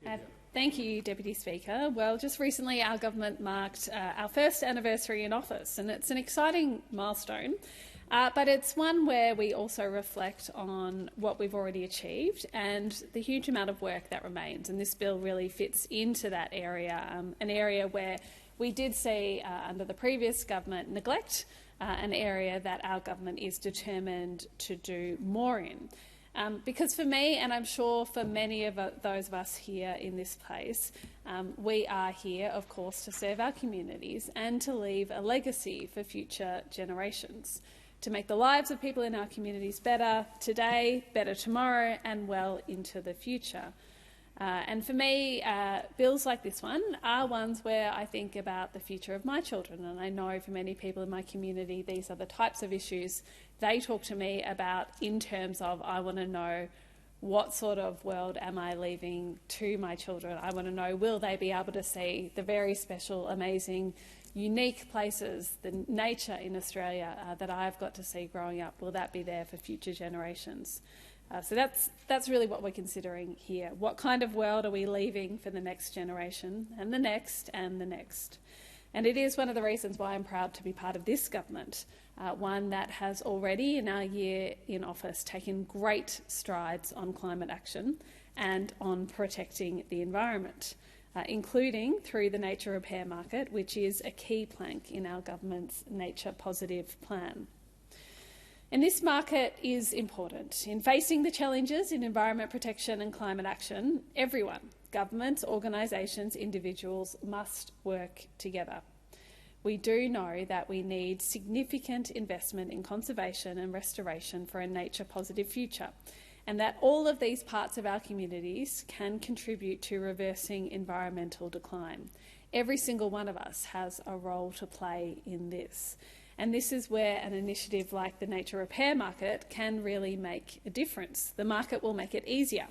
Uh, Thank you, Deputy Speaker. Well, just recently our government marked our first anniversary in office, and it's an exciting milestone, but it's one where we also reflect on what we've already achieved and the huge amount of work that remains. And this bill really fits into that area, an area where we did see under the previous government neglect, an area that our government is determined to do more in. Because for me, and I'm sure for many of those of us here in this place, we are here, of course, to serve our communities and to leave a legacy for future generations, to make the lives of people in our communities better today, better tomorrow, and well into the future. And for me, bills like this one are ones where I think about the future of my children, and I know for many people in my community these are the types of issues they talk to me about in terms of, I want to know what sort of world am I leaving to my children. I want to know, will they be able to see the very special, amazing, unique places, the nature in Australia that I've got to see growing up, will that be there for future generations? So that's really what we're considering here. What kind of world are we leaving for the next generation and the next and the next? And it is one of the reasons why I'm proud to be part of this government, one that has already in our year in office taken great strides on climate action and on protecting the environment, including through the nature repair market, which is a key plank in our government's nature positive plan. And this market is important. In facing the challenges in environment protection and climate action, everyone, governments, organisations, individuals, must work together. We do know that we need significant investment in conservation and restoration for a nature-positive future, and that all of these parts of our communities can contribute to reversing environmental decline. Every single one of us has a role to play in this. And this is where an initiative like the Nature Repair Market can really make a difference. The market will make it easier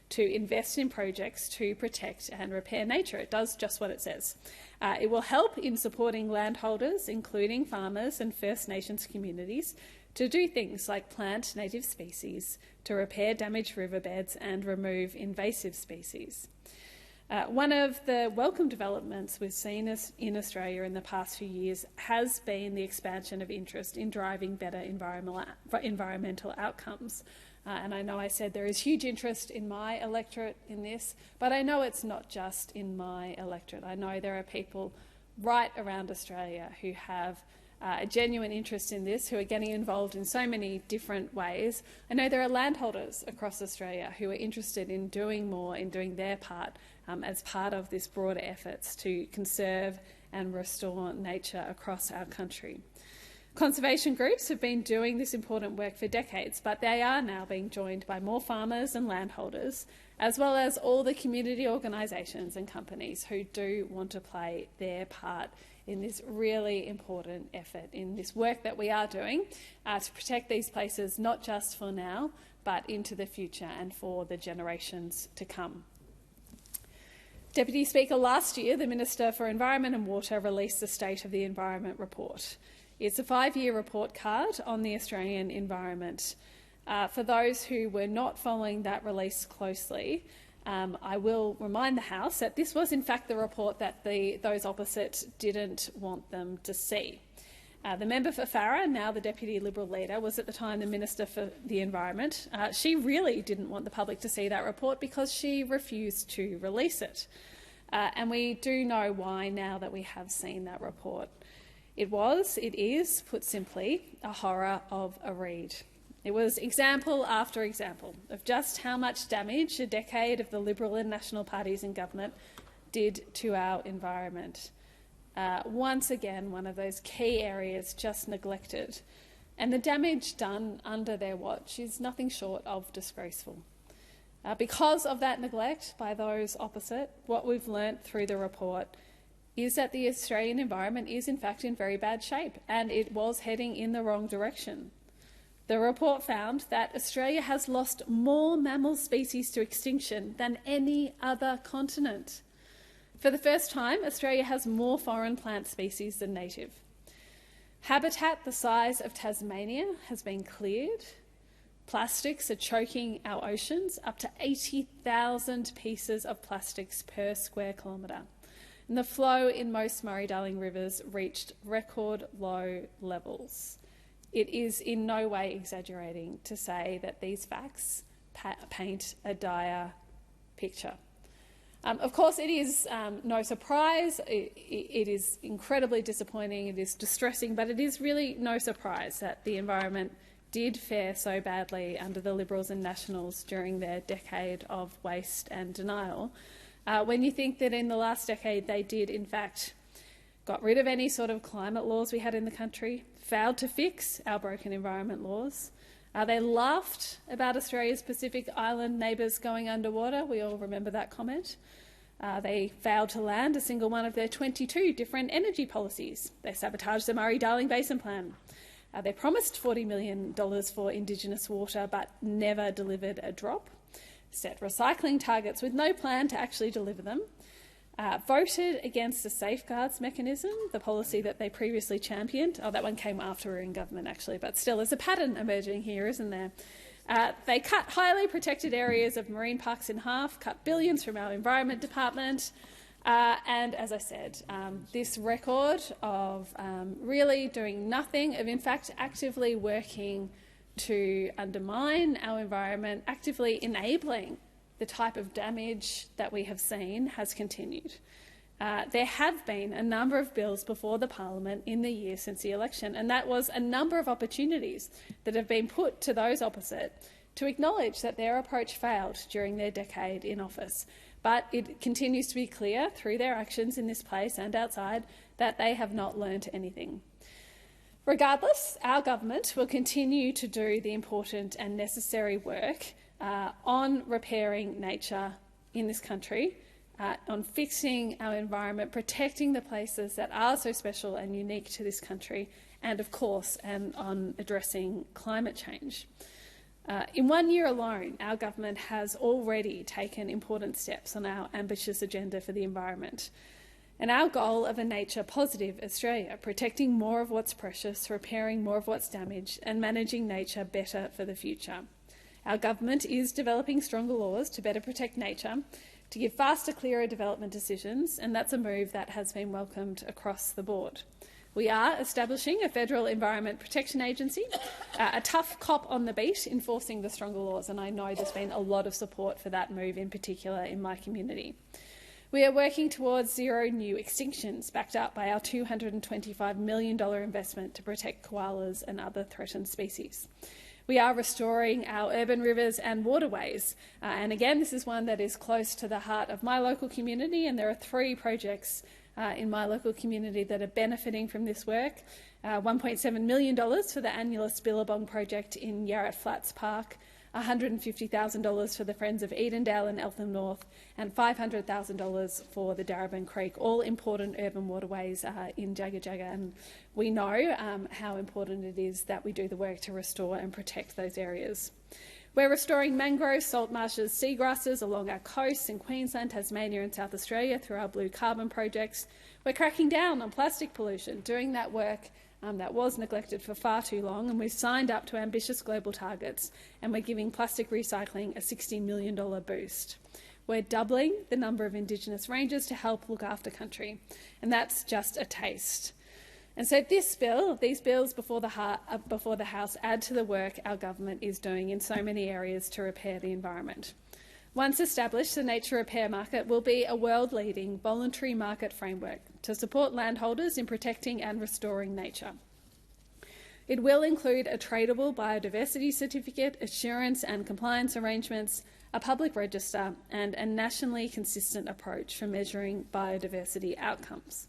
to invest in projects to protect and repair nature. It does just what it says. It will help in supporting landholders, including farmers and First Nations communities, to do things like plant native species, to repair damaged riverbeds and remove invasive species. One of the welcome developments we've seen in Australia in the past few years has been the expansion of interest in driving better environmental outcomes. And I know I said there is huge interest in my electorate in this, but I know it's not just in my electorate. I know there are people right around Australia who have a genuine interest in this, who are getting involved in so many different ways. I know there are landholders across Australia who are interested in doing more, in doing their part as part of this broader efforts to conserve and restore nature across our country. Conservation groups have been doing this important work for decades, but they are now being joined by more farmers and landholders, as well as all the community organisations and companies who do want to play their part in this really important effort, in this work that we are doing to protect these places, not just for now, but into the future and for the generations to come. Deputy Speaker, last year the Minister for Environment and Water released the State of the Environment report. It's a 5-year report card on the Australian environment. For those who were not following that release closely, I will remind the House that this was in fact the report that those opposite didn't want them to see. The member for Farrer, now the Deputy Liberal leader, was at the time the Minister for the Environment. She really didn't want the public to see that report because she refused to release it. And we do know why now that we have seen that report. It is, put simply, a horror of a read. It was example after example of just how much damage a decade of the Liberal and National parties in government did to our environment. Once again, one of those key areas just neglected. And the damage done under their watch is nothing short of disgraceful. Because of that neglect by those opposite, what we've learnt through the report is that the Australian environment is in fact in very bad shape, and it was heading in the wrong direction. The report found that Australia has lost more mammal species to extinction than any other continent. For the first time, Australia has more foreign plant species than native. Habitat the size of Tasmania has been cleared. Plastics are choking our oceans, up to 80,000 pieces of plastics per square kilometre. And the flow in most Murray-Darling rivers reached record low levels. It is in no way exaggerating to say that these facts paint a dire picture. Of course, it is no surprise. It is incredibly disappointing. It is distressing, but it is really no surprise that the environment did fare so badly under the Liberals and Nationals during their decade of waste and denial. When you think that in the last decade they did, in fact, got rid of any sort of climate laws we had in the country, failed to fix our broken environment laws. They laughed about Australia's Pacific Island neighbours going underwater. We all remember that comment. They failed to land a single one of their 22 different energy policies. They sabotaged the Murray-Darling Basin Plan. They promised $40 million for Indigenous water but never delivered a drop. Set recycling targets with no plan to actually deliver them. Voted against the safeguards mechanism, the policy that they previously championed. Oh, that one came after we were in government, actually, but still there's a pattern emerging here, isn't there? They cut highly protected areas of marine parks in half, cut billions from our Environment Department, and as I said, this record of really doing nothing, of in fact actively working to undermine our environment, actively enabling the type of damage that we have seen, has continued. There have been a number of bills before the Parliament in the year since the election, and that was a number of opportunities that have been put to those opposite to acknowledge that their approach failed during their decade in office. But it continues to be clear through their actions in this place and outside that they have not learnt anything. Regardless, our government will continue to do the important and necessary work on repairing nature in this country, on fixing our environment, protecting the places that are so special and unique to this country, and of course, on addressing climate change. In 1 year alone, our government has already taken important steps on our ambitious agenda for the environment. And our goal of a nature-positive Australia, protecting more of what's precious, repairing more of what's damaged, and managing nature better for the future. Our government is developing stronger laws to better protect nature, to give faster, clearer development decisions, and that's a move that has been welcomed across the board. We are establishing a Federal Environment Protection Agency, a tough cop on the beat enforcing the stronger laws, and I know there's been a lot of support for that move in particular in my community. We are working towards zero new extinctions, backed up by our $225 million investment to protect koalas and other threatened species. We are restoring our urban rivers and waterways. And again, this is one that is close to the heart of my local community, and there are 3 projects in my local community that are benefiting from this work. $1.7 million for the Annulus Billabong project in Yarra Flats Park, $150,000 for the Friends of Edendale and Eltham North, and $500,000 for the Darebin Creek, all important urban waterways in Jagga Jagga. And we know how important it is that we do the work to restore and protect those areas. We're restoring mangroves, salt marshes, seagrasses along our coasts in Queensland, Tasmania and South Australia through our blue carbon projects. We're cracking down on plastic pollution, doing that work that was neglected for far too long, and we've signed up to ambitious global targets, and we're giving plastic recycling a $60 million boost. We're doubling the number of Indigenous rangers to help look after country, and that's just a taste. And so these bills before the House add to the work our government is doing in so many areas to repair the environment. Once established, the nature repair market will be a world-leading voluntary market framework to support landholders in protecting and restoring nature. It will include a tradable biodiversity certificate, assurance and compliance arrangements, a public register, and a nationally consistent approach for measuring biodiversity outcomes.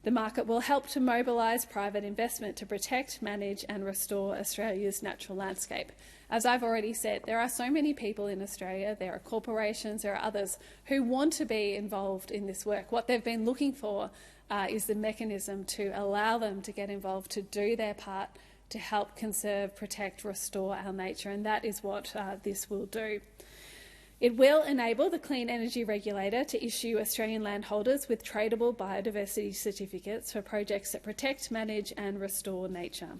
The market will help to mobilise private investment to protect, manage and restore Australia's natural landscape. As I've already said, there are so many people in Australia, there are corporations, there are others who want to be involved in this work. What they've been looking for is the mechanism to allow them to get involved, to do their part, to help conserve, protect, restore our nature, and that is what this will do. It will enable the Clean Energy Regulator to issue Australian landholders with tradable biodiversity certificates for projects that protect, manage and restore nature.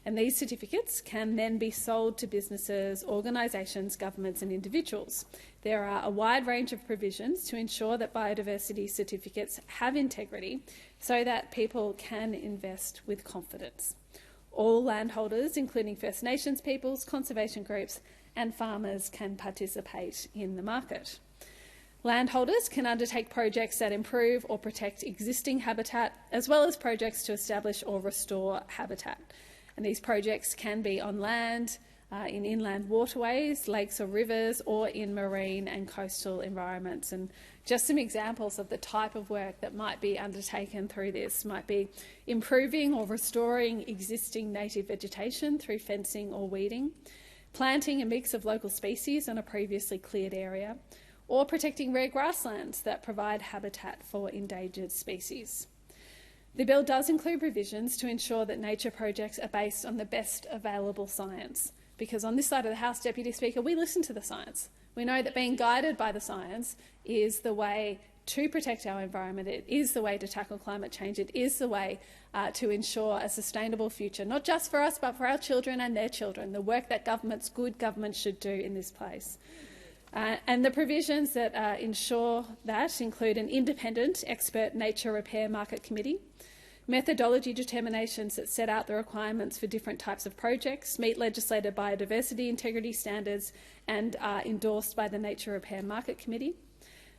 And these certificates can then be sold to businesses, organisations, governments and individuals. There are a wide range of provisions to ensure that biodiversity certificates have integrity so that people can invest with confidence. All landholders, including First Nations peoples, conservation groups and farmers, can participate in the market. Landholders can undertake projects that improve or protect existing habitat, as well as projects to establish or restore habitat. And these projects can be on land, in inland waterways, lakes or rivers, or in marine and coastal environments. And just some examples of the type of work that might be undertaken through this might be improving or restoring existing native vegetation through fencing or weeding, planting a mix of local species on a previously cleared area, or protecting rare grasslands that provide habitat for endangered species. The bill does include provisions to ensure that nature projects are based on the best available science, because on this side of the House, Deputy Speaker, we listen to the science. We know that being guided by the science is the way to protect our environment. It is the way to tackle climate change. It is the way to ensure a sustainable future, not just for us, but for our children and their children, the work that good governments should do in this place. And the provisions that ensure that include an independent expert nature repair market committee, methodology determinations that set out the requirements for different types of projects, meet legislated biodiversity integrity standards and are endorsed by the Nature Repair Market Committee,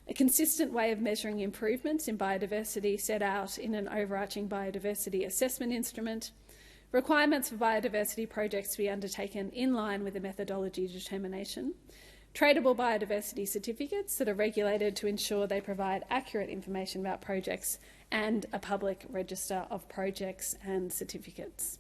a consistent way of measuring improvements in biodiversity set out in an overarching biodiversity assessment instrument, requirements for biodiversity projects to be undertaken in line with the methodology determination, tradable biodiversity certificates that are regulated to ensure they provide accurate information about projects, and a public register of projects and certificates.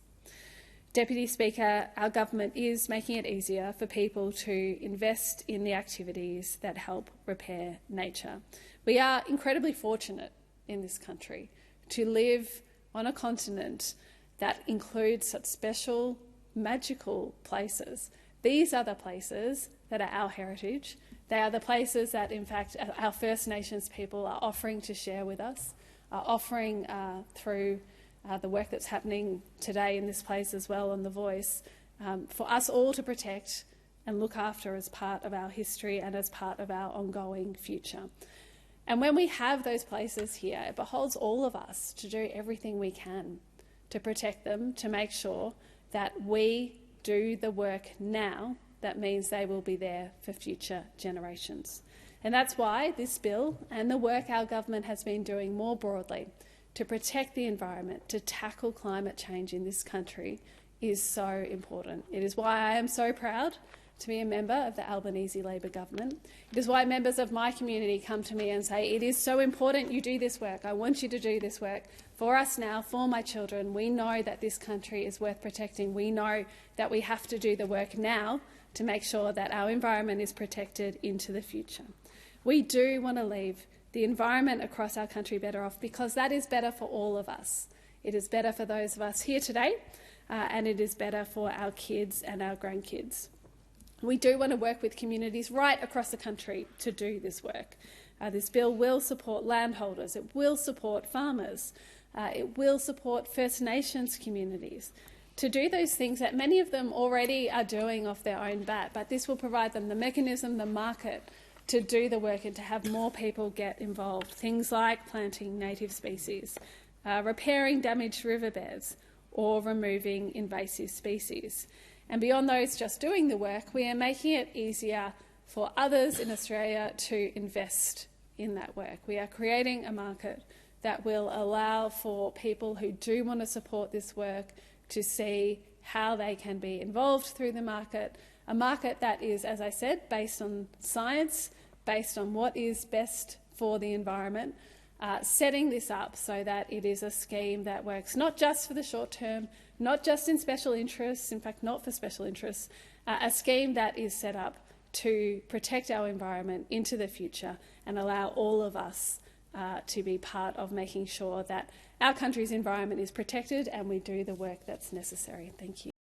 Deputy Speaker, our government is making it easier for people to invest in the activities that help repair nature. We are incredibly fortunate in this country to live on a continent that includes such special, magical places. These are the places that are our heritage. They are the places that, in fact, our First Nations people are offering to share with us, are offering through the work that's happening today in this place as well on The Voice, for us all to protect and look after as part of our history and as part of our ongoing future. And when we have those places here, it beholds all of us to do everything we can to protect them, to make sure that we do the work now that means they will be there for future generations. And that's why this bill and the work our government has been doing more broadly to protect the environment, to tackle climate change in this country is so important. It is why I am so proud to be a member of the Albanese Labor government. It is why members of my community come to me and say, it is so important you do this work. I want you to do this work for us now, for my children. We know that this country is worth protecting. We know that we have to do the work now to make sure that our environment is protected into the future. We do want to leave the environment across our country better off, because that is better for all of us. It is better for those of us here today, and it is better for our kids and our grandkids. We do want to work with communities right across the country to do this work. This bill will support landholders, it will support farmers, it will support First Nations communities to do those things that many of them already are doing off their own bat, but this will provide them the mechanism, the market, to do the work and to have more people get involved. Things like planting native species, repairing damaged riverbeds, or removing invasive species. And beyond those just doing the work, we are making it easier for others in Australia to invest in that work. We are creating a market that will allow for people who do want to support this work to see how they can be involved through the market, a market that is, as I said, based on science, based on what is best for the environment, setting this up so that it is a scheme that works not just for the short term, not just in special interests, in fact not for special interests, a scheme that is set up to protect our environment into the future and allow all of us to be part of making sure that our country's environment is protected and we do the work that's necessary. Thank you.